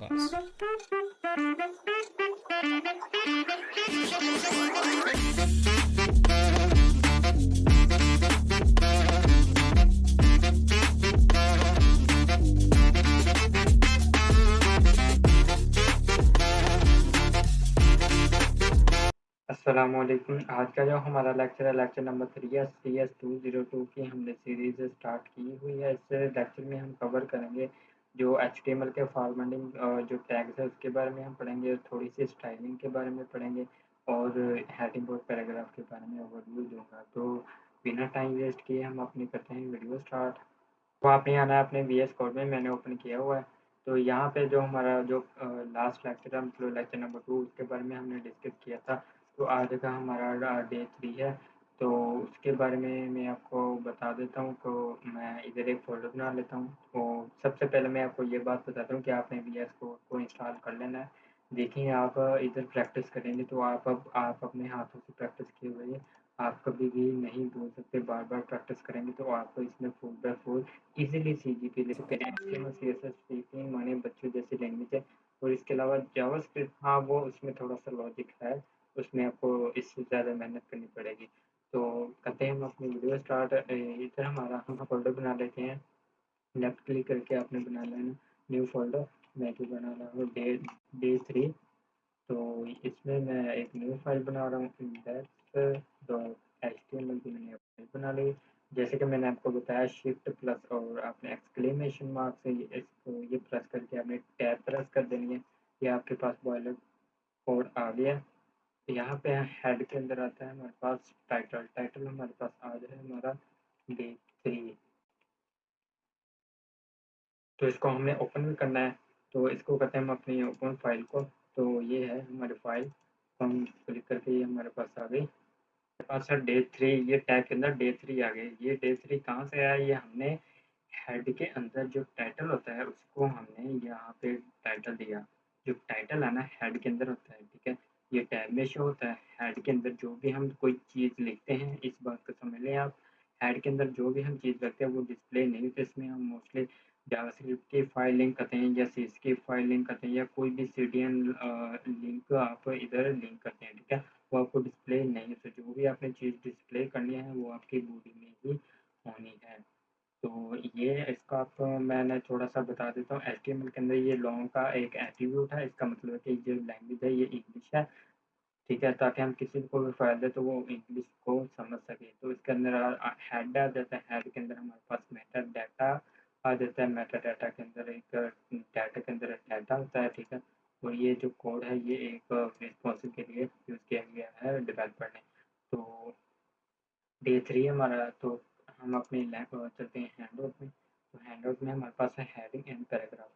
Podcast. अस्सलामुअलैकुम। आज का जो हमारा लेक्चर है, लेक्चर नंबर 3 है। CS202 की हमने सीरीज़ स्टार्ट की हुई है। इस लेक्चर में हम कवर करेंगे जो HTML के फॉर्मेटिंग जो टैग्स है उसके बारे में हम पढ़ेंगे, थोड़ी सी स्टाइलिंग के बारे में पढ़ेंगे और हेडिंग और पैराग्राफ के बारे में ओवरव्यू दूंगा। तो बिना टाइम वेस्ट किए हम अपनी करते हैं वीडियो स्टार्ट। तो आपने आना है अपने VS कोड में, मैंने ओपन किया हुआ है। तो यहाँ पे जो हमारा जो लास्ट लेक्चर है, मतलब लेक्चर नंबर 2, उसके बारे में हमने डिस्कस किया था। तो आज का हमारा डे 3 है। तो उसके बारे में मैं आपको बता देता हूँ। तो मैं इधर एक फ़ोल्डर बना लेता हूँ। तो सबसे पहले मैं आपको ये बात बताता हूँ कि आपने VS कोड को इंस्टॉल कर लेना है। देखिए, आप इधर प्रैक्टिस करेंगे तो आप अपने हाथों से प्रैक्टिस किए हुए आप कभी भी नहीं भूल सकते। बार बार प्रैक्टिस करेंगे तो आपको इसमें full by full easily CGP ले सकते हैं। HTML CSS सीखने माने बच्चों जैसी लैंग्वेज है। और इसके अलावा जावास्क्रिप्ट, हाँ, वो उसमें थोड़ा सा लॉजिक है, उसमें आपको इससे ज़्यादा मेहनत करनी पड़ेगी। तो करते हैं हम अपनी वीडियो स्टार्ट। इधर हमारा हम फोल्डर बना लेते हैं। लेफ्ट क्लिक करके आपने बना लेना न्यू फोल्डर। मैं जो बना रहा हूँ डे 3। तो इसमें मैं एक न्यू फाइल बना रहा हूँ, index.html की मैंने फाइल बना ली। जैसे कि मैंने आपको बताया, शिफ्ट प्लस और आपने एक्सक्लेमेशन मार्क से इसको ये प्रेस करके आपने टैब प्रेस कर देनी है। ये आपके पास बॉयलर कोड आ गया। यहाँ पे हेड के अंदर आता है हमारे पास टाइटल। टाइटल हमारे पास आज है हमारा डे 3। तो इसको हमने ओपन भी करना है। तो इसको कहते हैं हम अपनी ओपन फाइल को। तो ये है हमारी फाइल। तो हम क्लिक करके ये हमारे पास आ गई। सर डे 3, ये टैग के अंदर डे 3 आ गए। ये डे 3 कहाँ से आया? ये हमने हेड के अंदर जो टाइटल होता है उसको हमने यहाँ पे टाइटल दिया। जो टाइटल है ना, हेड के अंदर होता है, ठीक है। ये टैब में शो होता है। हेड के अंदर जो भी हम कोई चीज़ लिखते हैं, इस बात को समझ लें आप। हेड के अंदर जो भी हम चीज़ रखते हैं वो डिस्प्ले नहीं होती। इसमें हम मोस्टली जावास्क्रिप्ट की फाइल लिंक करते हैं या सीएस की फाइल लिंक करते हैं या कोई भी CDN लिंक आप इधर लिंक करते हैं, ठीक है। वो आपको डिस्प्ले नहीं होता। जो भी आपने चीज़ डिस्प्ले करनी है वो आपकी बॉडी में ही होनी है। तो ये इसका आपको मैंने थोड़ा सा बता देता हूँ। HTML के अंदर ये लॉन्ग का एक एट्रीब्यूट है। इसका मतलब है कि जो लैंग्वेज है ये इंग्लिश है, ठीक है, ताकि हम किसी को भी फाइल दें तो वो इंग्लिश को समझ सके। तो इसके अंदर हेड आ जाता है। हेड के अंदर हमारे पास मेटा डाटा आ जाता है। मेटा डाटा के अंदर एक डाटा के अंदर डाटा होता है, ठीक है। और ये जो कोड है ये एक रिस्पॉन्सिव के लिए यूज़ किया गया है डेवलपर ने। तो डे 3 हमारा। तो हम अपनी चलते हैं हैंडआउट में। तो हैंडआउट में हमारे पास है heading and paragraph.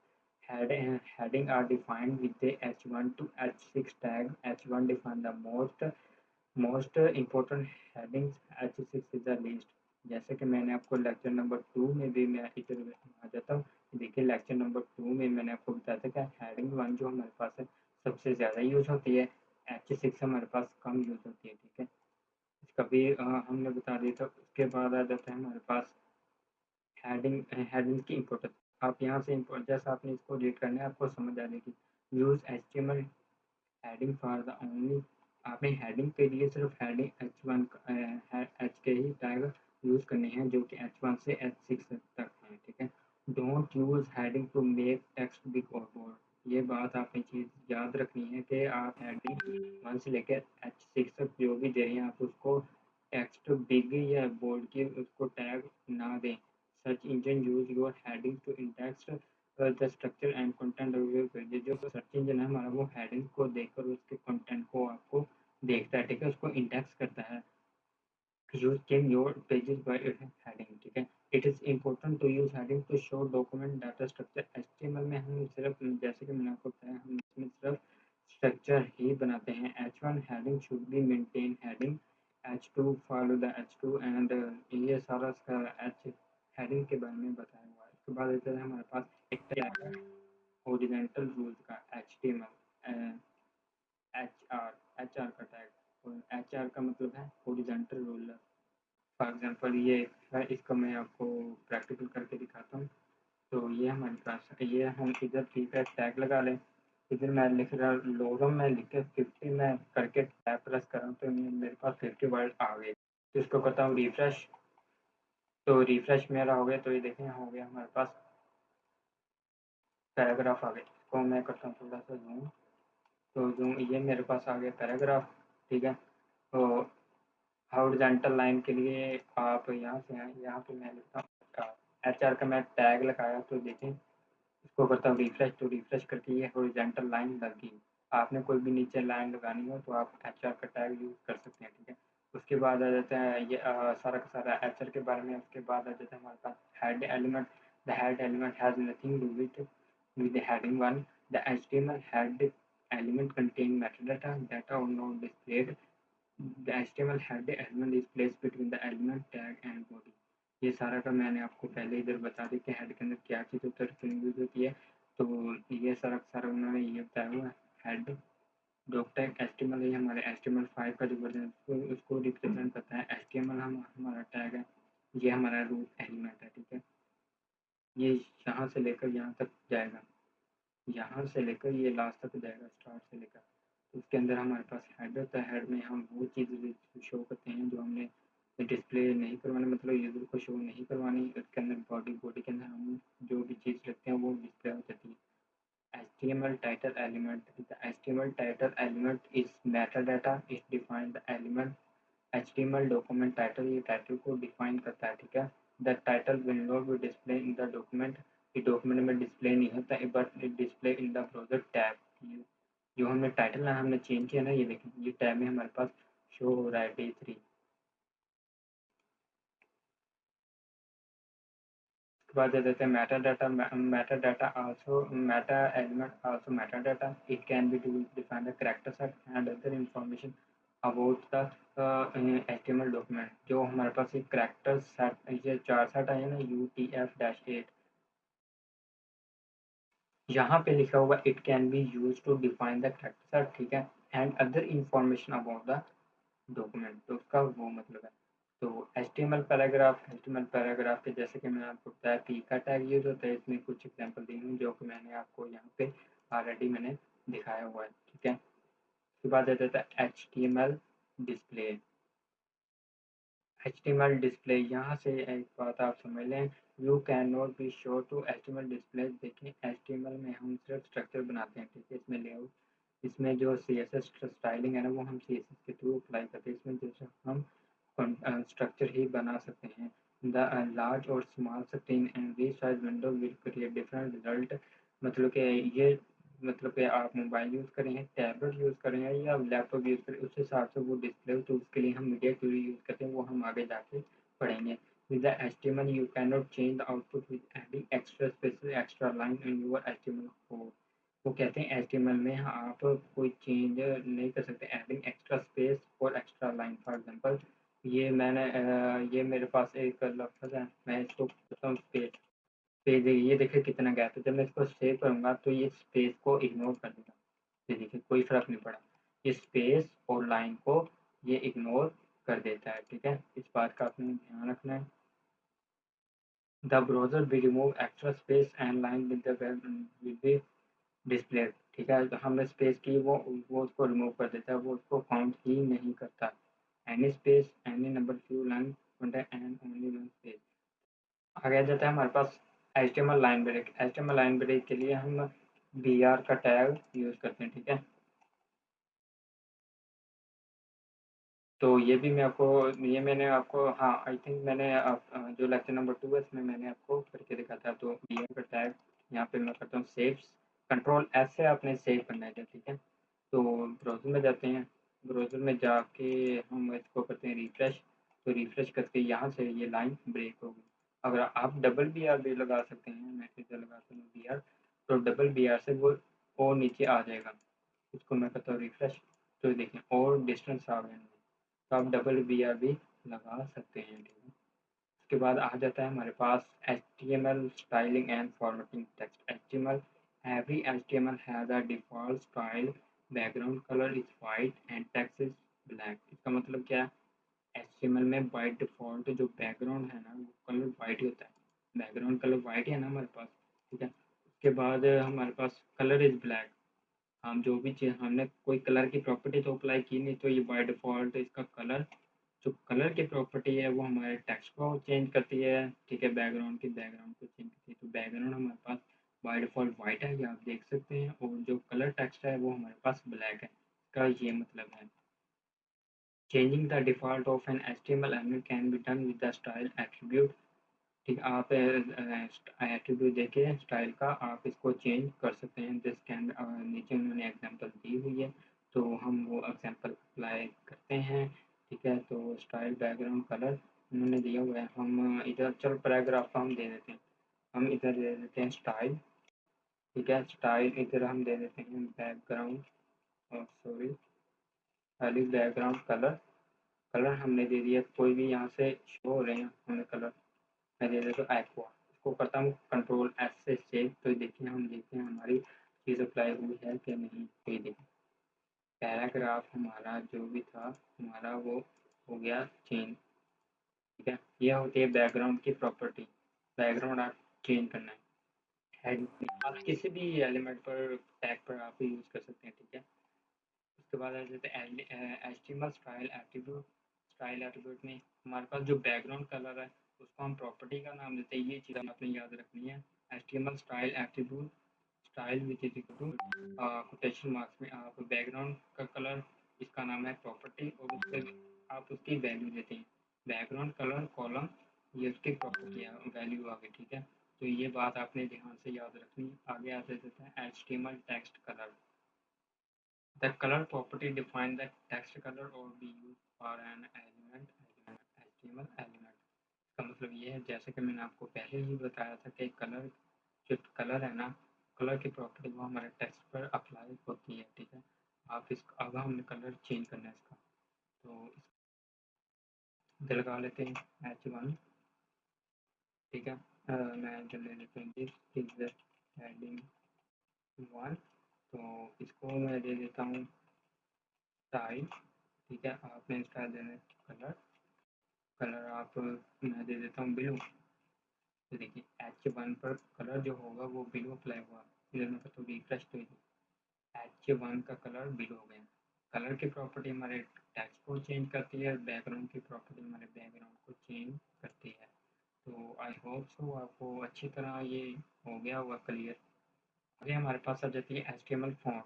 Heading are defined with the H1 to H6 tag. H1 define the most important headings, H6 is the least। जैसे कि मैंने आपको लेक्चर नंबर 2 में भी मैं इधर आ जाता हूँ। देखिए, लेक्चर नंबर 2 में मैंने आपको बताया था कि हेडिंग 1 जो हमारे पास है सबसे ज़्यादा यूज़ होती है। H6 हमारे पास कम यूज़ होती है, ठीक है। इसका भी हमने बता दिया था। उसके बाद आ जाता है हमारे पास हेडिंग की इम्पोर्टेंस। आप यहाँ से जैसा आपने इसको रीड करना है आपको समझ आ जाएगी। Use HTML heading for the only. आपने हेडिंग के लिए सिर्फ हेडिंग H1 H के ही टैग यूज़ करने हैं जो कि H1 से H6 तक हैं, ठीक है। Don't use heading to make text big और बोल्ड। ये बात आपने चीज़ याद रखनी है कि आप हेडिंग 1 से लेकर H6 तक जो भी दे रहे हैं आप उसको टेक्स्ट बिग या बोल्ड की उसको टैग ना दें। Search engine use your heading to index the structure and content of your page. जो सर्च इंजन है हमारा वो हेडिंग को देखकर उसके कंटेंट को आपको देखता है, ठीक है, उसको इंडेक्स करता है। Use can your pages by heading, ठीक है। It is important to use heading to show document data structure. HTML में हम सिर्फ, जैसे कि मैंने आपको बताया, हम इसमें सिर्फ स्ट्रक्चर ही बनाते हैं। H1 heading should be maintain heading, H2 follow the H2 and ये सारा इसका H हेडिंग के बारे में बताया हुआ है। इसके बाद आता है हमारे पास एक टैग है हॉरिजॉन्टल रूल्स का, HTML HR का टैग। और HR का मतलब है हॉरिजॉन्टल रूलर। फॉर एग्जांपल ये है, इसको मैं आपको प्रैक्टिकल करके दिखाता हूँ। तो ये हमारे पास ये हम इधर पी का टैग लगा लें। इधर मैं लिख रहा लोगो में लिख के 50 में करके टैब प्रेस कर रहा हूँ, तो मेरे पास 50 वर्ड आ गए। तो इसको करता हूँ रिफ्रेश, तो रिफ्रेश मेरा हो गया। तो ये देखें हो गया हमारे पास पैराग्राफ आ गए। इसको मैं करता हूँ थोड़ा सा जूम, तो जूम ये मेरे पास आ गया पैराग्राफ। ठीक है, तो हॉरिजॉन्टल लाइन के लिए आप यहाँ से आए, यहाँ पे मैं लिखता हूँ HR का मैं टैग लगाया। तो देखें इसको करता हूँ रिफ्रेश, तो रिफ्रेश करके ये हॉरिजॉन्टल लाइन लग गई। आपने कोई भी नीचे लाइन लगानी हो तो आप HR का टैग यूज़ कर सकते हैं। ठीक है, उसके बाद आ जाता है ये सारा का सारा HR के बारे में। उसके बाद आ जाता है हमारे पास head element. The head element has nothing do with the heading 1. The HTML head element contain metadata data or not displayed. The HTML head element is placed between the element tag and body. ये सारा का मैंने आपको पहले इधर बता दी कि head के अंदर क्या चीज़ यूज होती है। तो ये सारा सारा उन्होंने ये बताया हुआ हेड डॉक टैग HTML है, हमारे HTML5 का जो वर्जन है उसको रिप्रेजेंट करता है। HTML हमारा टैग है, ये हमारा रूट एलिमेंट है। ठीक है, ये यहाँ से लेकर यहाँ तक जाएगा, यहाँ से लेकर ये लास्ट तक जाएगा, स्टार्ट से लेकर। तो उसके अंदर हमारे पास हेड होता है। हेड में हम वो चीज़ शो करते हैं जो हमने डिस्प्ले नहीं करवानी, मतलब यूज़र को शो नहीं करवानी। उसके अंदर बॉडी के अंदर हम जो भी चीज़ रखते हैं वो डिस्प्ले हो जाती है। HTML title element. The HTML title element is metadata. It defines the element HTML document title, ये टाइटल को डिफाइन करता है। ठीक है, the title will not be display in the document, ये डॉक्यूमेंट में डिस्प्ले नहीं होता है, but it display in the browser tab. जो हमने टाइटल है हमने चेंज किया ना, ये देखें ये टैब में हमारे पास शो हो रहा है D3। उसके बाद दे देते हैं meta data. Meta data also meta element also meta data, it can be to define the character set and other information about the HTML document. जो हमारे पास एक कैरेक्टर सेट, ये 4 सेट आए ना UTF-8, यहाँ पे लिखा हुआ it can be use to define the character set. ठीक है, and other information about the document, तो उसका वो मतलब है। तो HTML पैराग्राफ के जैसे कि मैंने आपको बताया पी का टैग यूज होता है। इसमें कुछ एग्जांपल दी हूँ जो कि मैंने आपको यहाँ पे ऑलरेडी मैंने दिखाया हुआ है। ठीक है, उसके बाद आ जाता है HTML डिस्प्ले। HTML डिस्प्ले, यहाँ से एक बात आप समझ लें, you can not be show to HTML display. देखिए HTML में हम सिर्फ स्ट्रक्चर बनाते हैं। ठीक है, इसमें लेआउट, इसमें जो CSS स्टाइलिंग है ना वो हम CSS के थ्रू अप्लाई करते हैं। इसमें जैसे हम स्ट्रक्चर ही बना सकते हैं। द लार्ज और small screen and we size window will create different result. मतलब कि ये मतलब कि आप मोबाइल यूज़ कर रहे हैं, टैबलेट यूज़ कर रहे हैं या लैपटॉप यूज़ कर रहे हैं, उस हिसाब से वो डिस्प्ले हो। तो उसके लिए हम मीडिया क्यूरी यूज़ करते हैं, वो हम आगे जाके पढ़ेंगे। With the HTML you can not change the output with adding extra space extra line in your HTML code. वो कहते हैं HTML में आप कोई चेंज नहीं कर सकते एडिंग एक्स्ट्रा स्पेस और एक्स्ट्रा लाइन। फॉर एग्जांपल ये मेरे पास एक लफ्ज़ है, मैं इसको करता हूँ स्पेस, स्पेस ये देखिए कितना गैप है। जब मैं इसको सेव करूँगा तो ये स्पेस को इग्नोर कर देगा। ये देखिए कोई फ़र्क नहीं पड़ा, ये स्पेस और लाइन को ये इग्नोर कर देता है। ठीक है, इस बात का आपने ध्यान रखना है। The browser will remove extra space and line with the web will be displayed। ठीक है, तो हमने स्पेस की वो उसको रिमूव कर देता है, वो उसको काउंट ही नहीं करता। Any space any number few line and only one space. आगे जाता है हमारे पास HTML line break. HTML line break के लिए हम BR का टैग यूज़ करते हैं। ठीक है, तो ये भी मैं आपको, ये मैंने आपको, हाँ आई थिंक मैंने जो लेक्चर नंबर 2 है इसमें मैंने आपको करके दिखा था। तो BR का टैग यहाँ पे मैं करता हूँ सेव, कंट्रोल S से आपने सेव करना है। ठीक है, तो ब्राउज़र में जाते हैं, ब्राउज़र में जाके हम इसको करते हैं रिफ्रेश। तो रिफ्रेश करके यहाँ से ये लाइन ब्रेक होगी। अगर आप डबल BR भी लगा सकते हैं, मैं इधर लगाता हूँ BR, तो डबल BR से वो और नीचे आ जाएगा। इसको मैं करता हूँ रिफ्रेश, तो देखें और डिस्टेंस आ गया। तो आप डबल BR भी लगा सकते हैं। ठीक है, उसके बाद आ जाता है हमारे पास HTML styling and formatting text. HTML every HTML has a default style, background color is white and text is black। इसका मतलब क्या है, HTML में बाय डिफ़ॉल्ट जो बैकग्राउंड है ना वो कलर वाइट ही होता है। बैकग्राउंड कलर वाइट है ना हमारे पास, ठीक है। उसके बाद हमारे पास कलर इज़ ब्लैक। हम जो भी चीज़ हमने कोई कलर की प्रॉपर्टी तो अप्लाई की नहीं, तो ये बाय डिफ़ॉल्ट इसका कलर, जो कलर की प्रॉपर्टी है वो हमारे टेक्स्ट को चेंज करती है, ठीक है, बैकग्राउंड को चेंज करती है। तो बैकग्राउंड हमारे पास बाय डिफ़ॉल्ट वाइट है, ये आप देख सकते हैं, और जो कलर टेक्स्ट है वो हमारे पास ब्लैक है। इसका ये मतलब है। Changing the default of an HTML element can be done with the style attribute. ठीक, आप एट्रीब्यूट देके स्टाइल का आप इसको चेंज कर सकते हैं। दिस कैन, नीचे उन्होंने एग्जांपल दी हुई है, तो हम वो एग्जांपल अप्लाई करते हैं। ठीक है, तो स्टाइल बैकग्राउंड कलर उन्होंने दिया हुआ है। हम इधर चलो पैराग्राफ का हम दे देते हैं। हम इधर दे देते हैं स्टाइल। ठीक है, स्टाइल इधर हम दे देते हैं बैकग्राउंड, और सॉरी खाली बैकग्राउंड कलर। कलर हमने दे दिया, कोई भी यहाँ से शो हो रहे हैं हमने कलर। मैं दे देता हूँ एक्वा। इसको करता हूँ कंट्रोल एस से सेव। तो देखिए, हम देखते हैं हमारी चीज़ अप्लाई हुई है कि नहीं। तो ये देखिए, पैराग्राफ हमारा जो भी था हमारा वो हो गया चेंज। ठीक है, यह होती है बैकग्राउंड की प्रॉपर्टी। बैकग्राउंड आप चेंज करना है, हेड आप किसी भी एलिमेंट पर टैग पर आप यूज़ कर सकते हैं। ठीक है, उसके बाद आ जाते हैं HTML style attribute. Style attribute में हमारे पास जो बैकग्राउंड कलर है उसको हम प्रॉपर्टी का नाम देते हैं। ये चीज़ आपने याद रखनी है। HTML style attribute, style which is equal to quotation marks में आप बैकग्राउंड का कलर, इसका नाम है प्रॉपर्टी, और उसके आप उसकी वैल्यू देते हैं। बैकग्राउंड कलर कॉलम, ये उसकी प्रॉपर्टी है, वैल्यू आ गई। ठीक है, तो ये बात आपने ध्यान से याद रखनी। आगे आ जाते हैं HTML text colour. The color property defines the text color or be used for an element HTML element। इसका मतलब ये है, जैसे कि मैंने आपको पहले ही बताया था कि कलर, जो कलर है ना, कलर की प्रॉपर्टी वो हमारे टेक्स्ट पर अप्लाई होती है। ठीक है, आप इसको अब हमने कलर चेंज करना है इसका, तो इधर लगा लेते हैं H1। ठीक है, मैं इधर ले लेता हूँ दिस इज हेडिंग 1। तो इसको मैं दे देता हूँ स्टाइल। ठीक है, आपने स्टाइल देना है कलर। कलर आप, मैं दे देता हूँ ब्लू। तो देखिए, H1 पर कलर जो होगा वो ब्लू अप्लाई हुआ। इधर मैं करता हूँ रिफ्रेश, तो H1 का कलर ब्लू हो गया। कलर की प्रॉपर्टी हमारे टेक्स्ट को चेंज करती है, बैकग्राउंड की प्रॉपर्टी हमारे बैकग्राउंड को चेंज करती है। तो आई होप सो आपको अच्छी तरह ये हो गया हुआ क्लियर। आगे हमारे पास आ जाती है HTML फॉन्ट।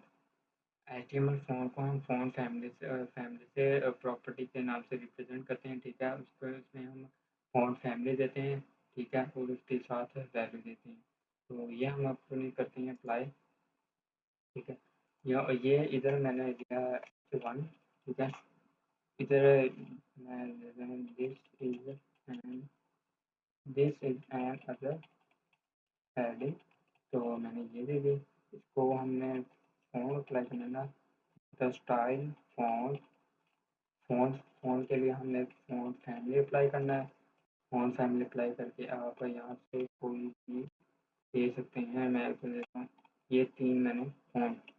HTML फॉन्ट को हम फॉन्ट फैमिली से प्रॉपर्टी के नाम से रिप्रेजेंट करते हैं। ठीक है, उसको उसमें हम फॉन्ट फैमिली देते हैं। ठीक है, और उसके साथ वैल्यू देते हैं। तो ये हम अपनी करते हैं अप्लाई। ठीक है, ये इधर मैंने दिया 1। ठीक है, इधर मैं this is an other heading. तो मैंने ये दे दी। इसको हमने फॉन्ट अप्लाई करना है ना, द स्टाइल फॉन्ट। फ़ॉन्ट के लिए हमने फ़ॉन्ट फैमिली अप्लाई करना है। फ़ॉन्ट फैमिली अप्लाई करके आप यहाँ से कोई भी दे सकते हैं। मैं आपको देता हूँ, ये 3 मैंने फ़ॉन्ट,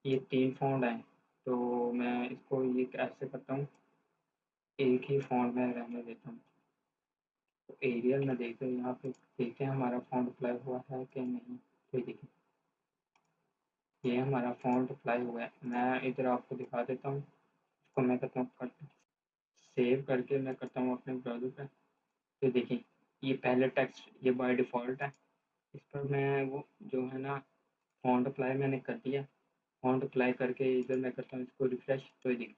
ये 3 फ़ॉन्ट हैं। तो मैं इसको ये ऐसे करता हूँ, एक ही फ़ॉन्ट में रहने देता हूँ। तो एरियल में देखते हैं, यहाँ पे देखते हैं हमारा फ़ॉन्ट अप्लाई हुआ है कि नहीं। तो देखिए, ये हमारा फ़ॉन्ट अप्लाई हुआ है। मैं इधर आपको दिखा देता हूँ। इसको मैं करता हूँ कट, सेव करके मैं करता हूँ अपने ब्राउज़र पे। तो देखिए, ये पहले टेक्स्ट ये बाय डिफ़ॉल्ट है। इस पर मैं वो जो है ना फ़ॉन्ट अप्लाई मैंने कर दिया। फ़ॉन्ट अप्लाई करके इधर मैं करता हूँ इसको रिफ्रेश। तो देखिए,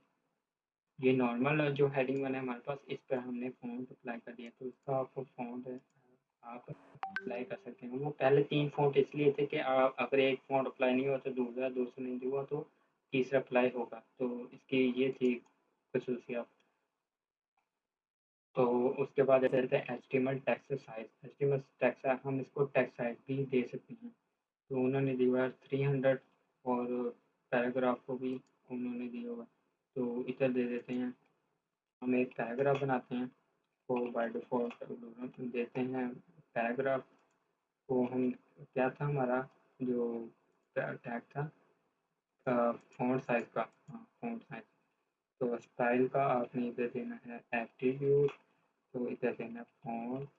ये नॉर्मल जो हेडिंग 1 है हमारे पास, इस पर हमने फ़ॉन्ट अप्लाई कर दिया। तो इसका आपको फ़ॉन्ट आप अप्लाई कर सकते हैं। वो पहले 3 फ़ॉन्ट इसलिए थे कि आप अगर एक फ़ॉन्ट अप्लाई नहीं हुआ तो दूसरा नहीं हुआ तो तीसरा अप्लाई होगा। तो इसकी ये थी खसूसियत। तो उसके बाद ऐसे रहता है HTML text size. HTML text हम इसको टेक्स्ट साइज़ भी दे सकते हैं। तो उन्होंने दिया है 300, और पैराग्राफ को भी उन्होंने दिया हुआ। तो इधर दे देते हैं, हम एक पैराग्राफ बनाते हैं। तो बाय डिफ़ॉल्ट देते हैं पैराग्राफ को। हम क्या था हमारा जो टैग था, फ़ॉन्ट साइज़ का, हाँ, फ़ॉन्ट साइज़। तो स्टाइल का आपने इधर देना है एट्रीब्यूट। तो इधर देना है फ़ॉन्ट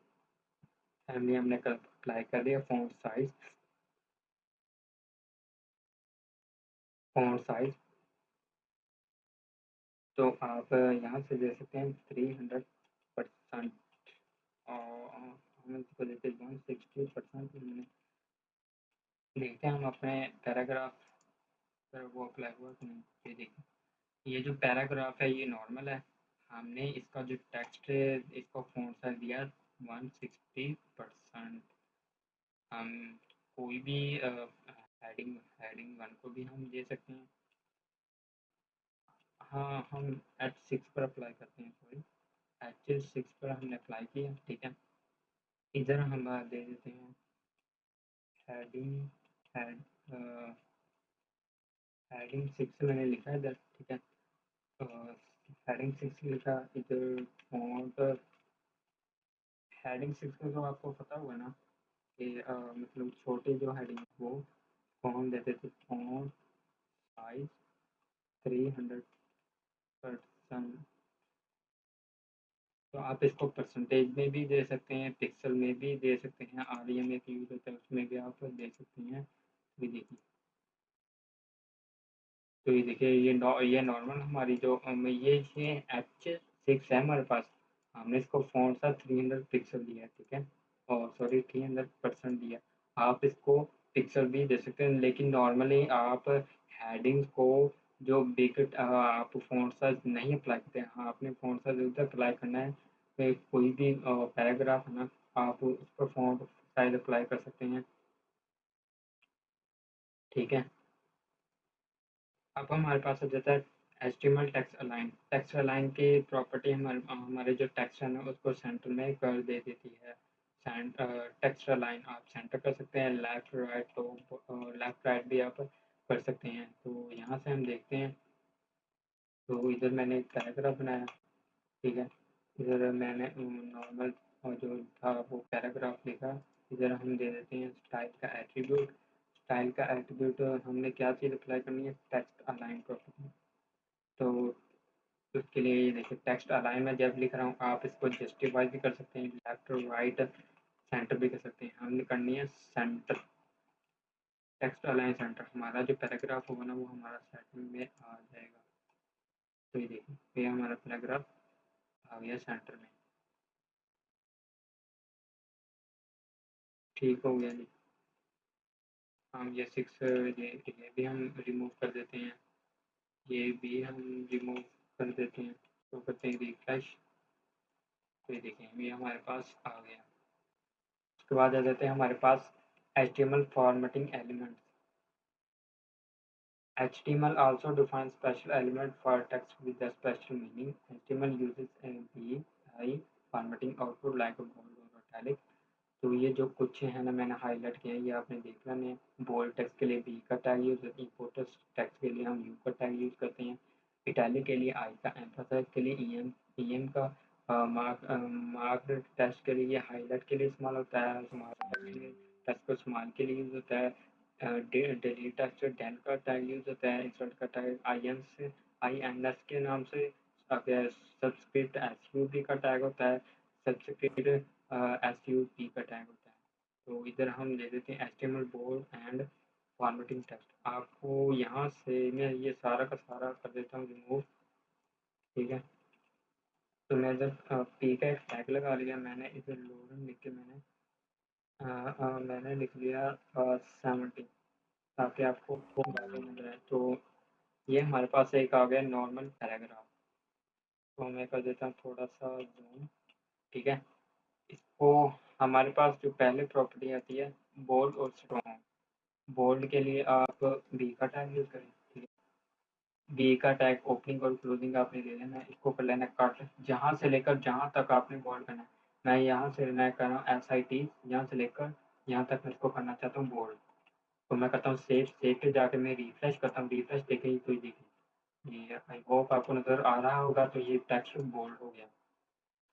फैमिली, हमने अप्लाई कर दिया फ़ॉन्ट साइज़। फ़ॉन्ट साइज़, तो आप यहाँ से दे सकते हैं 300% और हम इसको देते हैं 160%। मैंने देखते हैं हम अपने पैराग्राफ पर वो अप्लाई हुआ कि नहीं। ये देखिए, ये जो पैराग्राफ है ये नॉर्मल है, हमने इसका जो टेक्स्ट है इसको फ़ॉन्ट साइज़ दिया 160%। हम कोई भी हेडिंग हेडिंग 1 को भी हम दे सकते हैं। हाँ, हम H6 पर अप्लाई करते हैं, सॉरी H6 पर हमने अप्लाई किया, ठीक है। इधर हम दे देते हैं हेडिंग हेड हेडिंग 6 मैंने लिखा है इधर, ठीक है। हेडिंग 6 लिखा इधर फ़ॉन्ट हेडिंग 6 का तो आपको पता होगा ना कि मतलब छोटे जो हेडिंग वो फ़ॉन्ट देते थे फ़ॉन्ट साइज़ 300%। तो आप इसको परसेंटेज में भी दे सकते हैं, पिक्सल में भी दे सकते हैं, आरईएम एक यूज़ होता है उसमें भी आप दे सकते हैं। ये देखिए, तो ये देखिए ये नॉर्मल हमारी जो ये H6 है हमारे पास, हमने इसको फ़ॉन्ट सा 300 पिक्सल दिया है, ठीक है। और सॉरी 300% दिया। आप इसको पिक्सल भी दे सकते हैं, लेकिन नॉर्मली आप हेडिंग्स को जो बिग आप फ़ॉन्ट साइज़ नहीं अप्लाई करते हैं। हाँ, आपने फ़ॉन्ट साइज़ उधर अप्लाई करना है, तो कोई भी पैराग्राफ है ना, आप उस पर फ़ॉन्ट साइज़ अप्लाई कर सकते हैं, ठीक है। अब हमारे पास आ जाता है एचटीएमएल टेक्स्ट अलाइन की प्रॉपर्टी हमारे जो टेक्स्ट है ना उसको सेंटर में कर दे देती है। टेक्स्ट अलाइन आप सेंटर कर सकते हैं, लेफ्ट राइट, तो लेफ्ट राइट भी आप कर सकते हैं। तो यहाँ से हम देखते हैं, तो इधर मैंने एक पैराग्राफ बनाया, ठीक है। इधर मैंने नॉर्मल जो था वो पैराग्राफ लिखा। इधर हम दे देते हैं स्टाइल का एट्रीब्यूट। स्टाइल का एट्रीब्यूट हमने क्या चीज़ अप्लाई करनी है, टेक्स्ट अलाइन प्रॉपर्टी। तो उसके लिए ये देखिए टेक्स्ट अलाइन में जब लिख रहा हूँ आप इसको जस्टिफाई भी कर सकते हैं, लेफ्ट राइट सेंटर भी कर सकते हैं। हमने करनी है सेंटर, टेक्स्ट अलाइन सेंटर। हमारा जो पैराग्राफ होगा ना वो हमारा सेंटर में आ जाएगा। तो ये देखिए ये हमारा पैराग्राफ आ गया सेंटर में, ठीक हो गया जी। हम ये 6 ये भी हम रिमूव कर देते हैं, ये भी हम रिमूव कर देते हैं। तो करते हैं रिफ्रेश, तो ये देखें ये हमारे पास आ गया। उसके बाद आ जाते हैं हमारे पास HTML formatting element. HTML also defines special element for text with a special meaning. HTML uses a BI formatting output like a bold or italic। तो ये जो कुछ है ना मैंने हाईलाइट किया है, ये आपने देख लेना है। बोल्ड टेक्स्ट के लिए बी का टैग यूज होता है, इंपोर्टेड टेक्स्ट के लिए हम यू का टैग यूज करते हैं, इटैलिक के लिए आई का, एम्फसाइज के लिए ईएम का, मार्क टेक्स्ट के लिए हाईलाइट के लिए इस्तेमाल होता है, स्मॉल के लिए टेक्स्ट को स्मॉल के लिए यूज होता है, डिलीट टेक्स्ट डेल का टैग यूज होता है, इंसर्ट का टैग आई एन एस के नाम से, सब्सक्रिप्ट एस यू बी का टैग होता है, सब्सक्रिप्ट एस यू पी का टैग होता है। तो इधर हम ले देते हैं HTML bold and formatting text. आपको यहाँ से मैं ये सारा का सारा कर देता हूँ रिमूव, ठीक है। तो मैं इधर पी का एक टैग लगा लिया मैंने, इधर लोरन लिख के मैंने लिख लिया 70, ताकि आपको बातें नजर आए। तो ये हमारे पास एक आ गया नॉर्मल पैराग्राफ। तो मैं कर देता हूँ थोड़ा सा जूम, ठीक है। इसको हमारे पास जो पहले प्रॉपर्टी आती है बोल्ड और स्ट्रॉन्ग। बोल्ड के लिए आप बी का टैग यूज़ करें, ठीक है। बी का टैग ओपनिंग और क्लोजिंग आपने ले लेना है, इसको कर लेना कट, जहाँ से लेकर जहाँ तक आपने बोल्ड करना है। मैं यहाँ से मैं कर रहा हूँ SIT, यहाँ से लेकर यहाँ तक मैं इसको करना चाहता हूँ बोल्ड। तो मैं करता हूँ सेव पे जाकर मैं रिफ्रेश करता हूँ, रिफ्रेश देखें तो देखिए ये आई होप आपको नज़र आ रहा होगा। तो ये टेक्स्ट बोल्ड हो गया।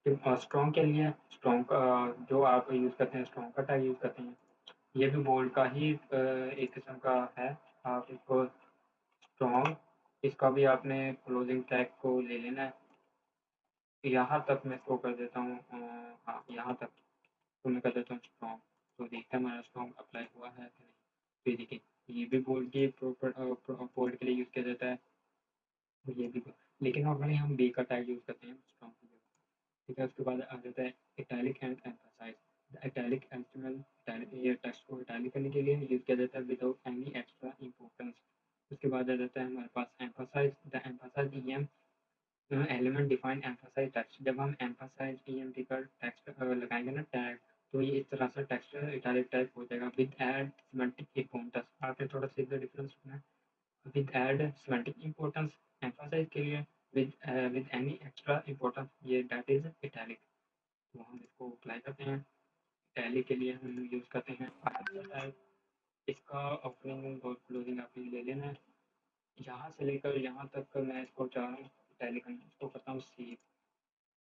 फिर स्ट्रॉन्ग के लिए स्ट्रॉन्ग का जो आप यूज़ करते हैं स्ट्रॉन्ग का टैग यूज़ करते हैं, ये भी बोल्ड का ही एक किस्म का है। आप इसको स्ट्रॉन्ग, इसका भी आपने क्लोजिंग टैग को ले लेना है। यहाँ तक मैं इसको कर देता हूँ, हाँ यहाँ तक। तो मैं कर देता हूँ स्ट्रॉन्ग, तो देखते हैं हमारा स्ट्रॉन्ग अप्लाई हुआ है कि नहीं। तो ये देखिए ये भी बोल्ड के बोल्ड के लिए यूज़ किया जाता है, ये भी, लेकिन नॉर्मली हम बी का टैग यूज़ करते हैं स्ट्रॉन्ग की जगह। ठीक है, उसके बाद आ जाता है italic and emphasize. Italic and ये टेक्स्ट को इटैलिक करने के लिए यूज़ किया जाता है विदाउट एनी एक्स्ट्रा इंपॉर्टेंस। उसके बाद आ जाता है हमारे पास emphasize. The emphasize EM element define emphasize text. जब हम एम्फसाइज ईएमटी का टेक्स्ट लगाएंगे ना टैग, तो ये इस तरह से टेक्स्ट इटैलिक टाइप हो जाएगा विद एड सिमेंटिक इम्पोर्टेंस। आपने थोड़ा सा इधर डिफरेंस रखना है, with add semantic importance emphasize के लिए with any extra importance, ये that is italic। तो हम इसको अप्लाई करते हैं। italic के लिए हम यूज़ करते हैं tag। इसका ओपनिंग और क्लोजिंग आपने ले लेना है। यहाँ से लेकर यहाँ तक मैं इसको चाह रहा हूँ italic करना, इसको करता हूँ सेव।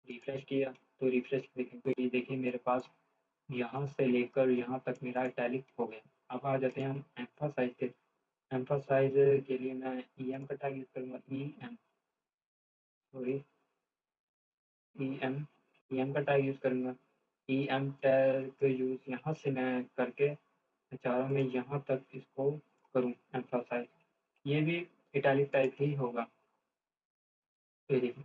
रिफ्रेश किया तो रिफ्रेश देखें तो ये देखिए मेरे पास यहाँ से लेकर यहाँ तक मेरा italic हो गया। अब आ जाते हैं हम एम्फासाइज के। एम्फासाइज के लिए मैं ई एम का टैग यूज़ करूँगा, E M, sorry, E M का टैग यूज़ करूँगा। ई एम टैग यूज़ यहाँ से मैं करके मैं चाह रहा हूँ मैं यहाँ तक इसको करूँ एम्फासाइज। ये भी इटैलिक टाइप ही होगा। तो ये देखिए,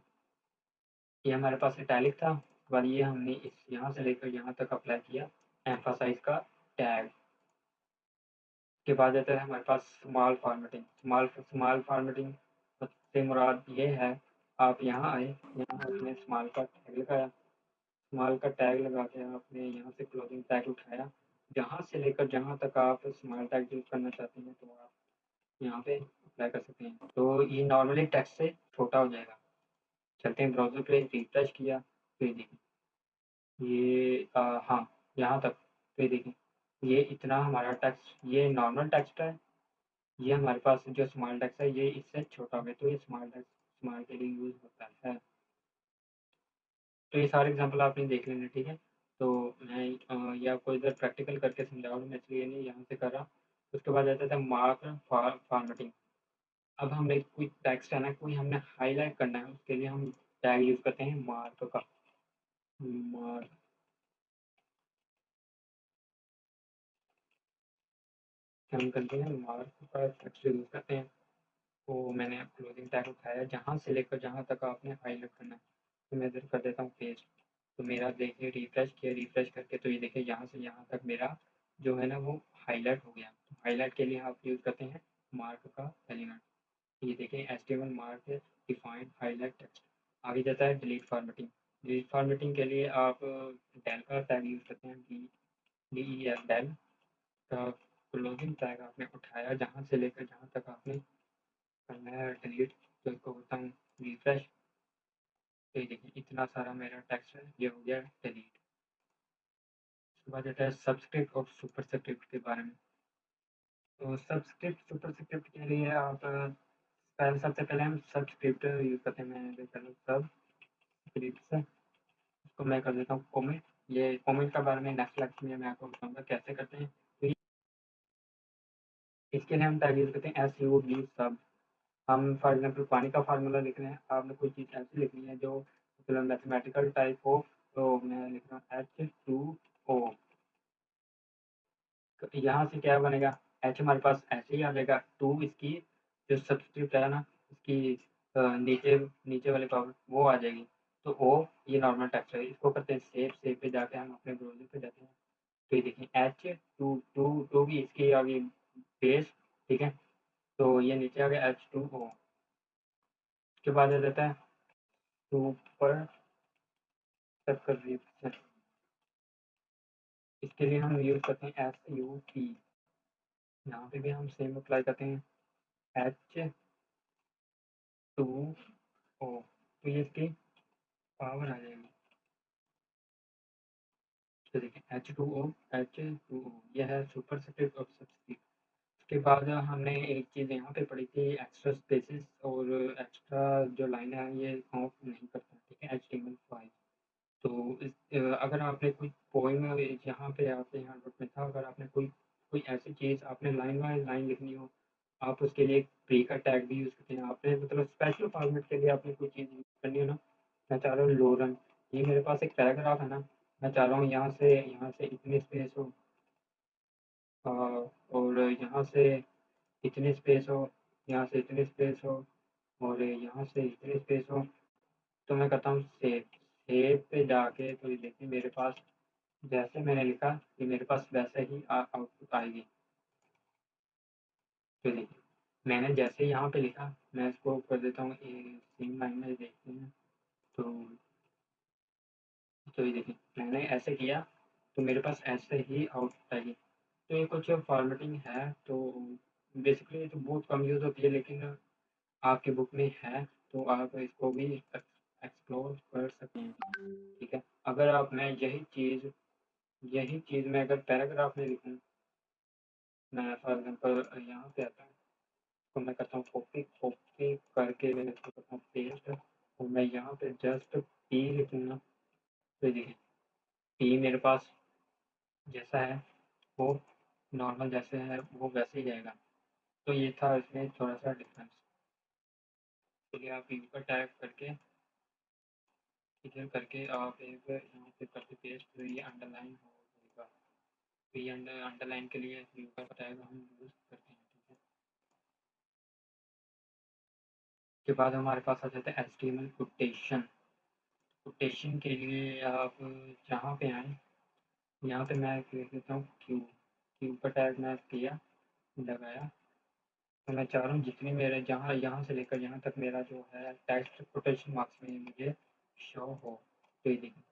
ये हमारे पास इटैलिक था, उसके बाद ये हमने इस यहाँ से लेकर यहाँ तक अप्लाई किया एम्फासाइज का टैग। के बाद आता है हमारे पास स्मॉल फॉर्मेटिंग। स्मॉल फॉर्मेटिंग से मुराद ये है, आप यहाँ आए, यहाँ आपने स्मॉल का टैग लगाया, स्मॉल का टैग लगा के आपने यहाँ से क्लोजिंग टैग उठाया, जहाँ से लेकर जहाँ तक आप स्मॉल टैग यूज़ करना चाहते हैं तो आप यहाँ पे अप्लाई कर सकते हैं। तो ये नॉर्मली टेक्स्ट से छोटा हो जाएगा। चलते हैं ब्राउज़र पे, रिफ्रेश किया तो ये देखिए, ये हाँ, यहाँ तक। तो ये देखिए, ये इतना हमारा टेक्स्ट, ये नॉर्मल टेक्स्ट है, ये हमारे पास जो स्मॉल टेक्स्ट है ये इससे छोटा हो गया, तो ये स्मॉल टेक्स्ट स्मॉल के लिए यूज़ होता है। तो ये सारे एग्जांपल आपने देख लेने, ठीक है। तो मैं ये आपको इधर प्रैक्टिकल करके समझा रहा हूँ, मैं इसलिए नहीं यहाँ से कर रहा। उसके बाद आता था मार्क फॉर्मेटिंग। अब हमें कोई टेक्स्ट है ना, कोई हमने हाईलाइट करना है, उसके लिए हम टैग यूज़ करते हैं मार्क का। मार्क हम करते हैं, मार्क का टेक्स्ट यूज़ करते हैं। तो मैंने क्लोजिंग टैग उठाया, जहाँ से लेकर जहाँ तक आपने हाईलाइट करना है, तो मैं इधर कर देता हूँ पेस्ट। तो मेरा देखिए रिफ्रेश किया, रिफ्रेश करके तो ये देखिए यहाँ से यहाँ तक मेरा जो है ना वो हाईलाइट हो गया। तो हाईलाइट के लिए आप यूज़ करते हैं मार्क का एलिमेंट। ये देखिए HTML mark defined highlight text. आगे जाता है डिलीट फॉर्मेटिंग। डिलीट फॉर्मेटिंग के लिए आप डेल का टैग यूज़ करते हैं, DEL डेल का क्लोजिंग टैग आपने उठाया, जहाँ से लेकर जहाँ तक आपने करना है डिलीट। तो इसको होता हूँ रिफ्रेश। तो ये देखिए इतना सारा मेरा टेक्स्ट है, ये हो गया डिलीट। उसके बाद आता है सब्सक्रिप्ट और सुपरस्क्रिप्ट के बारे में। तो सब्सक्रिप्ट सुपरस्क्रिप्ट के लिए आप पहले, सबसे पहले हम सब्सक्रिप्ट यूज़ करते हैं। मैं कर सब्सक्रिप्ट, इसको मैं कर देता हूँ कॉमेंट। ये कॉमेंट के बारे में नेक्स्ट लेक्चर में मैं आपको बताऊँगा कैसे करते हैं। तो इसके लिए हम टैग यूज़ करते हैं SUB सब। हम फॉर एग्जांपल पानी का फार्मूला लिख रहे हैं, आपने कोई चीज़ ऐसी लिखनी है जो मतलब मैथमेटिकल टाइप हो, तो मैं लिख रहा हूँ H2O। यहाँ से क्या बनेगा, एच हमारे पास ऐसे ही आ जाएगा, टू इसकी जो सब्सक्रिप्ट है ना, इसकी नीचे नीचे वाले पावर वो आ जाएगी। तो ओ ये नॉर्मल टेक्स्ट है, इसको करते हैं सेव। सेव पे जाके हम अपने ब्राउज़र पे जाते हैं, तो ये देखिए H2 भी इसके आगे बेस, ठीक है। तो ये नीचे आ गया H2O। उसके बाद आ जाता है सुपर सब्सक्रिप्शन। इसके लिए हम यूज़ करते हैं SUP। यहाँ पे भी हम सेम अप्लाई करते हैं H2O। तो ये इसकी पावर आ जाएगी। तो देखिए H2O यह है सुपर सब्सक्रिप्ट और सब्सक्रिप्ट। उसके बाद हमने एक चीज़ यहाँ पे पढ़ी थी, एक्स्ट्रा स्पेसेस और एक्स्ट्रा जो लाइन है ये ऑफ नहीं करता, ठीक है, HTML5। तो अगर आपने कोई पोइम यहाँ पे आपके यहाँ नोट में था, अगर आपने कोई कोई ऐसी चीज़ आपने लाइन बाय लाइन लिखनी हो, आप उसके लिए एक प्री का टैग भी यूज़ करते हैं। आपने मतलब स्पेशल फॉर्मेट के लिए आपने कोई चीज़ यूज़ करनी हो ना, मैं चाह रहा हूँ लोरन, ये मेरे पास एक पैराग्राफ है ना, मैं चाह रहा हूँ यहाँ से इतनी स्पेस हो, और यहाँ से इतनी स्पेस हो, यहाँ से इतनी स्पेस हो और यहाँ से इतनी स्पेस हो, तो मैं करता हूँ सेव। सेव पे जाके तो ये देखिए मेरे पास जैसे मैंने लिखा कि मेरे पास वैसे ही आउटपुट आएगी। तो देखिए मैंने जैसे यहाँ पे लिखा, मैं इसको कर देता हूँ सेम लाइन में देखते हैं। तो ये देखिए मैंने ऐसे किया तो मेरे पास ऐसे ही आउटपुट आएगी। तो ये कुछ फॉर्मेटिंग है, तो बेसिकली तो बहुत कम यूज़ होती है, लेकिन आपकी बुक में है तो आप इसको भी एक्सप्लोर कर सकते हैं। ठीक है, अगर आप मैं यही चीज़ मैं अगर पैराग्राफ में लिखूँ, मैं फॉर एग्जांपल यहाँ पे आता हूँ तो मैं करता हूँ कॉपी कॉपी करके मैं इसको करता हूँ पेस्ट और मैं यहाँ पे जस्ट पी लिखूँगा। तो देखिए पी मेरे पास जैसा है वो नॉर्मल जैसे है वो वैसे ही आएगा। तो ये था इसमें थोड़ा सा डिफरेंस। चलिए आप यू का टैग करके इधर करके आप एक यहाँ पे करके पेस्ट, तो ये अंडरलाइन हो जाएगा। तो ये अंडरलाइन के लिए यू का टैग हम यूज़ करते हैं। ठीक है, उसके बाद हमारे पास आ जाता है HTML कोटेशन। कोटेशन के लिए आप जहाँ पे आएँ, यहाँ पे मैं लिख देता हूँ क्यू। क्यू का टैग मैं किया, लगाया। तो मैं चाह रहा हूँ जितनी मेरे जहाँ यहाँ से लेकर यहाँ तक मेरा जो है टेक्स्ट कोटेशन मार्क्स में मुझे शो हो। तो ये देखिए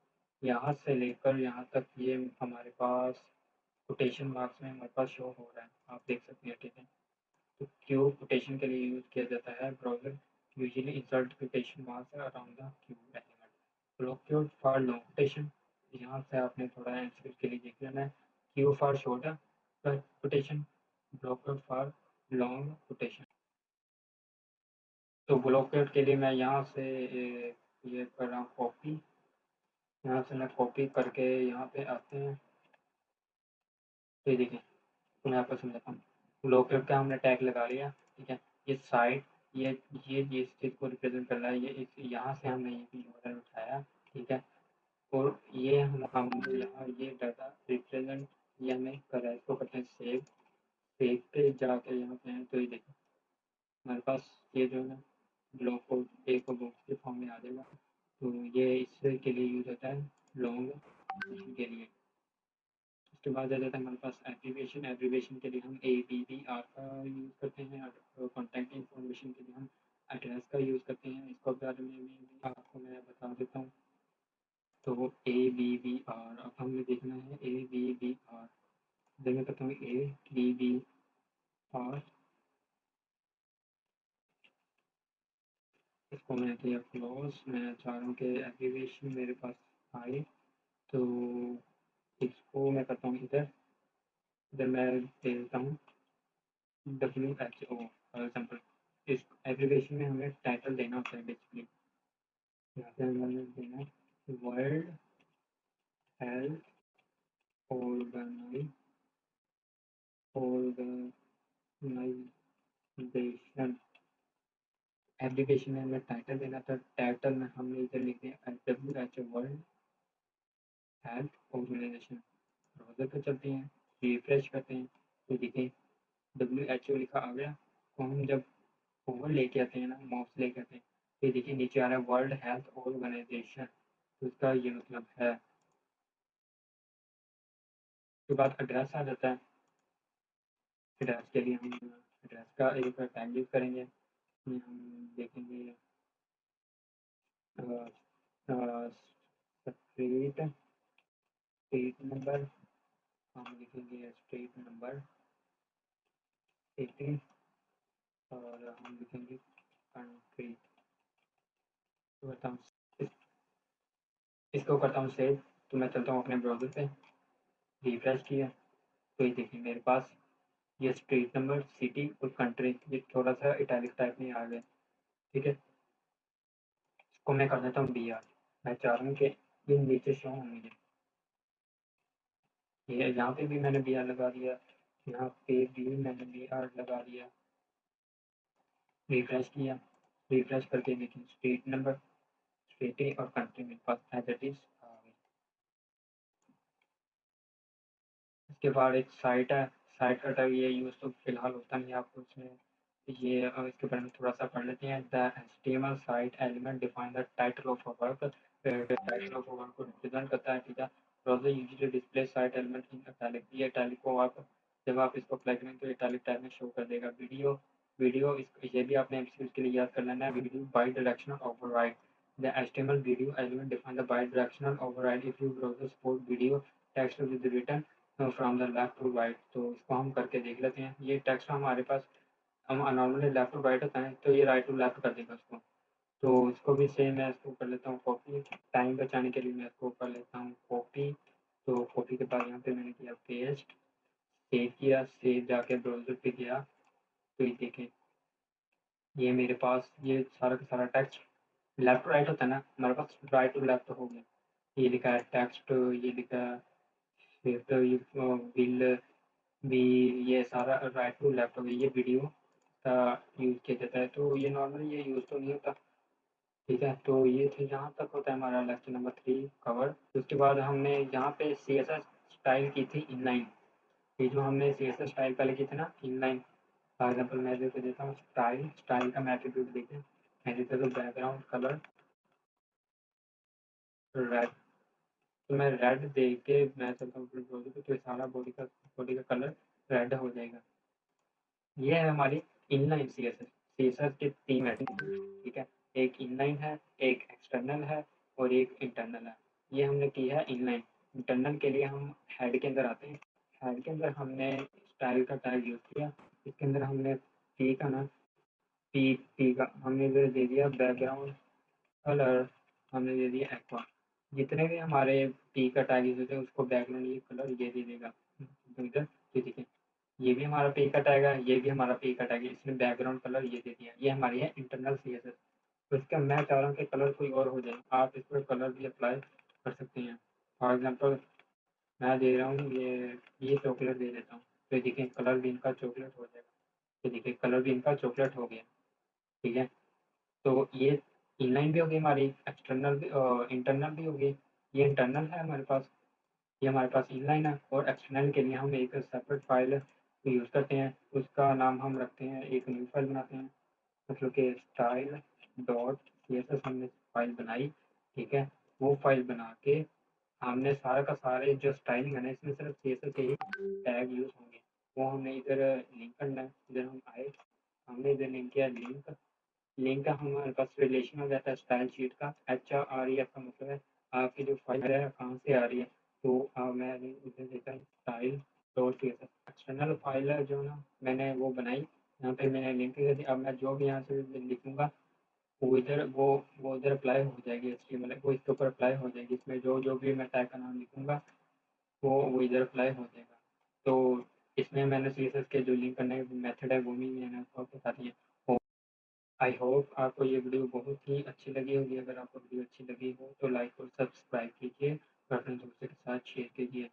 यहाँ से लेकर यहाँ तक ये हमारे पास कोटेशन मार्क्स में हमारे पास शो हो रहा है, आप देख सकते हैं। ठीक है, तो क्यू कोटेशन के लिए यूज़ किया जाता है। Browser usually insert quotation marks around the Q element. Block for long quotation, यहाँ से आपने थोड़ा आंसर के लिए देख लेना है। Q for short quotation, block for long quotation. तो ब्लॉकेट के लिए मैं यहाँ से ये कर रहा हूँ कॉपी, यहाँ से मैं कॉपी करके यहाँ पे आते हैं। तो ये देखिए तो मैं आपको समझाता हूँ। ब्लॉकेट का हमने टैग लगा लिया। ठीक है, ये साइड ये इस चीज़ को रिप्रेजेंट कर रहा है, ये इस यहाँ से हमने ये यूआरएल उठाया। ठीक है, और ये हम यहाँ ये डाटा रिप्रेजेंट ये हमें कर रहा है, इसको करते हैं सेव। सेव पे जाके यहाँ पे हैं तो ये देखिए हमारे पास ये जो है ब्लॉक कोड एक बॉक्स के फॉर्म में आ जाएगा। तो ये इसके लिए यूज़ होता है लॉन्ग के लिए। उसके बाद आ जाता है हमारे पास एब्रीविएशन। एब्रीविएशन के लिए हम ABBR का यूज़ करते हैं और कॉन्टैक्ट इन्फॉर्मेशन के लिए हम एड्रेस का यूज़ करते हैं। इसको बारे में भी आपको मैं बता देता हूँ। तो ABBR अब हमें देखना है ABBR। जब मैं कहता हूँ ABBR, इसको मैंने किया क्लोज। मैं चाह रहा हूँ कि एब्रीविएशन मेरे पास आए, तो इसको मैं करता हूँ इधर इधर मैं दे देता हूँ WHO फॉर एग्जाम्पल। इस एब्रीविएशन में हमें टाइटल देना होता है बेसिकली। यहाँ पे हमें देना है वर्ल्ड हेल्थ ऑर्गेनाइजेशन। एब्रीविएशन में हमें टाइटल देना था, टाइटल में हमने इधर लिख दिया WHO world health organization. Browser पे चलते हैं, रिफ्रेश करते हैं तो देखिए WHO लिखा आ गया। तो हम जब ओवर लेके आते हैं ना, माउस लेके आते हैं, तो देखिए नीचे आ रहा है वर्ल्ड हेल्थ ऑर्गेनाइजेशन। तो इसका ये मतलब है। उसके बाद एड्रेस आ जाता है। एड्रेस के लिए हम एड्रेस का एक टैग यूज़ करेंगे। इसमें हम देखेंगे स्ट्रीट स्ट्रीट नंबर, हम लिखेंगे स्ट्रीट नंबर 18 और हम लिखेंगे कंट्री। तो करता हूँ इसको करता हूँ सेव। तो मैं चलता हूँ अपने ब्राउज़र पे, रिफ्रेश किया तो ये देखिए मेरे पास ये स्ट्रीट नंबर, सिटी और कंट्री ये थोड़ा सा इटैलिक टाइप में आ गया। ठीक है, इसको मैं कर देता हूँ BR। मैं चाह रहा हूँ कि ये नीचे शो होंगे। ये यहाँ पे भी मैंने BR लगा दिया, यहाँ पे भी मैंने BR लगा दिया। रिफ्रेश किया, रिफ्रेश करके देखिए स्ट्रीट नंबर, सिटी और कंट्री मेरे पास एज इट इज आ गई। इसके बाद एक साइट है, साइट का टैग ये यूज़ तो फिलहाल होता नहीं है, आपको इसमें ये इसके बारे में थोड़ा सा पढ़ लेते हैं। The HTML site element define the title of a work, title of a work को रिप्रेजेंट करता है, ठीक है। Browser usually display site element in italic, ये इटैलिक को आप जब आप इसको अप्लाई करेंगे तो इटैलिक टाइप में शो कर देगा। वीडियो वीडियो ये भी आपने एमसीक्यू के लिए याद कर लेना है। Video bidirectional override, the HTML video element define the bidirectional override if you browser support video text with written from the left to right. तो इसको हम करके देख लेते हैं। ये टेक्स्ट हमारे पास हम नॉर्मली लेफ्ट टू राइट होता है, तो ये राइट टू लेफ्ट कर देगा उसको। तो इसको भी सेम मैं इसको कर लेता हूँ कॉपी, टाइम बचाने के लिए मैं इसको कर लेता हूँ कॉपी। तो कॉपी के बाद यहाँ पे मैंने किया पेस्ट, सेव किया, सेव जाके ब्राउज़र पे गया, तो ये देखें ये मेरे पास ये सारा का सारा टेक्स्ट लेफ्ट टू राइट होता है ना, हमारे पास राइट टू लेफ्ट हो गया। ये लिखा है टेक्स्ट, ये लिखा है फिर तो ये विल भी, ये सारा राइट टू लेफ्ट हो गया। ये वीडियो का यूज़ किया जाता है, तो ये नॉर्मली ये यूज़ तो नहीं होता, ठीक है। तो ये थे, जहाँ तक होता है हमारा लेक्चर नंबर 3 कवर। उसके बाद हमने यहाँ पे CSS स्टाइल की थी इनलाइन। ये जो हमने CSS स्टाइल पहले की थी ना इनलाइन, फॉर एग्जाम्पल मैं देख देता हूँ स्टाइल, स्टाइल का मैं एट्रीब्यूट देखें, मैं देता हूँ बैकग्राउंड कलर रेड। तो मैं रेड दे के मैं चलता हूँ अपने ब्राउज़र पे, तो ये सारा बॉडी का कलर रेड हो जाएगा। ये है हमारी इनलाइन CSS। CSS के 3 मेथड, ठीक है। एक इनलाइन है, एक एक्सटर्नल है और एक इंटरनल है। ये हमने की है इनलाइन। इंटरनल के लिए हम हेड के अंदर आते हैं। हेड के अंदर हमने स्टाइल का टैग यूज़ किया। इसके अंदर हमने पी का ना, पी का हमने इधर दे दिया बैकग्राउंड कलर, हमने दे दिया एक्वा। जितने भी हमारे पी का टैग यूज़ होते हैं उसको बैकग्राउंड ये कलर ये दे देगा। तो इधर ये देखिए, ये भी हमारा पे कट आएगा, ये भी हमारा पे कट आएगा, इसने बैकग्राउंड कलर ये दे दिया। ये हमारी है इंटरनल CSS। तो इसका मैं चाह रहा हूँ कि कलर कोई और हो जाए, आप इस पर कलर भी अप्लाई कर सकते हैं। फॉर एग्जांपल मैं दे रहा हूँ ये चॉकलेट दे देता हूँ, तो देखिए कलर भी इनका चॉकलेट हो जाएगा। तो देखिए कलर भी इनका चॉकलेट हो गया, ठीक है। तो ये इनलाइन भी होगी हमारी, एक्सटर्नल भी इंटरनल भी होगी। ये इंटरनल है हमारे पास, ये हमारे पास इनलाइन है। और एक्सटर्नल के लिए हम एक सेपरेट फाइल यूज़ करते हैं, उसका नाम हम रखते हैं, एक न्यू फाइल बनाते हैं, मतलब कि स्टाइल डॉट CSS हमने फाइल बनाई, ठीक है। वो फाइल बना के हमने सारा का सारे जो स्टाइलिंग है ना, इसमें सिर्फ CSS के ही टैग यूज़ होंगे। वो हमने इधर लिंक करना है, इधर हम आए, हमने इधर लिंक किया लिंक। लिंक का हमारे पास रिलेशन हो जाता है स्टाइल शीट का। HREF का मतलब है आपकी जो फाइल है कहाँ से आ रही है। तो मैं इधर देता हूँ style dot CSS, external file है जो ना मैंने वो बनाई, यहाँ पे मैंने लिंक कर दी। अब मैं जो भी यहाँ से लिखूँगा वो इधर वो इधर अप्लाई हो जाएगी, HTML वो इसके ऊपर अप्लाई हो जाएगी। इसमें जो जो भी मैं टैग का नाम लिखूँगा वो इधर अप्लाई हो जाएगा। तो इसमें मैंने CSS के जो लिंक करने के मेथड है वो भी मैंने आपको बता दिए। आई होप आपको ये वीडियो बहुत ही अच्छी लगी होगी। अगर आपको वीडियो अच्छी लगी हो तो लाइक और सब्सक्राइब कीजिए और अपने दोस्तों के साथ शेयर कीजिए।